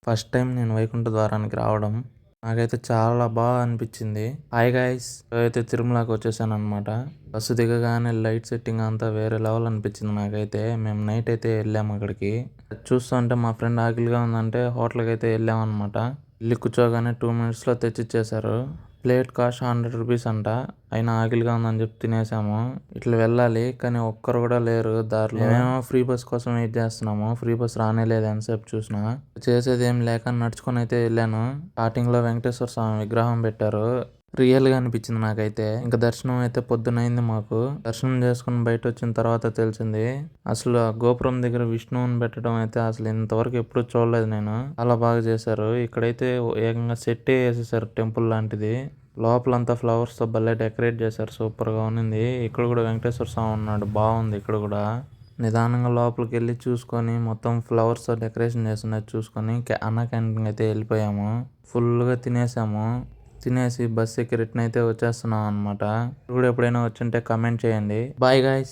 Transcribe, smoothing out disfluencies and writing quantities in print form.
First time నేను వైకుంఠ ద్వారానికి రావడం. నాకైతే చాలా బాగా అనిపించింది. హాయ్ గైస్, అయితే తిరుమలకి వచ్చేసాను అనమాట. బస్సు దిగగానే లైట్ సెట్టింగ్ అంతా వేరే లెవెల్ అనిపించింది నాకైతే. మేము నైట్ అయితే వెళ్ళాము అక్కడికి. చూస్తుంటే మా ఫ్రెండ్ ఆకలిగా ఉందంటే హోటల్కి అయితే వెళ్ళాము అనమాట. వెళ్ళి కూర్చోగానే 2 minutesలో తెచ్చిచ్చేశారు. ప్లేట్ కాస్ట్ 100 రూపీస్ అంట. అయినా ఆకలిగా ఉందని చెప్పి తినేసాము. ఇట్లా వెళ్ళాలి కానీ ఒక్కరు కూడా లేరు దారిలో. మేము ఫ్రీ బస్ కోసం వెయిట్ చేస్తున్నాము. ఫ్రీ బస్ రానే లేదు ఎంతసేపు చూసినా. చేసేది ఏం లేక నడుచుకొని అయితే వెళ్ళాను. స్టార్టింగ్ లో వెంకటేశ్వర స్వామి విగ్రహం పెట్టారు. రియల్ గా అనిపించింది నాకైతే. ఇంకా దర్శనం అయితే పొద్దునైంది మాకు. దర్శనం చేసుకుని బయట వచ్చిన తర్వాత తెలిసింది అసలు ఆ గోపురం దగ్గర విష్ణువుని పెట్టడం అయితే అసలు ఇంతవరకు ఎప్పుడు చూడలేదు నేను. చాలా బాగా చేశారు. ఇక్కడైతే ఏకంగా సెట్ వేసేసారు టెంపుల్ లాంటిది. లోపలంతా ఫ్లవర్స్ తో భలే డెకరేట్ చేశారు. సూపర్ గా ఉంది. ఇక్కడ కూడా వెంకటేశ్వర స్వామి ఉన్నాడు. బాగుంది ఇక్కడ కూడా. నిదానంగా లోపలికి వెళ్ళి చూసుకొని మొత్తం ఫ్లవర్స్ తో డెకరేషన్ చేస్తున్నది చూసుకొని అన్న క్యాంటీన్ అయితే వెళ్ళిపోయాము. ఫుల్గా తినేసాము. తినేసి బస్ ఎక్కి రిటర్న్ అయితే వచ్చేస్తున్నాం అనమాట. ఇప్పుడు ఎప్పుడైనా వచ్చుంటే కమెంట్ చేయండి. Bye guys.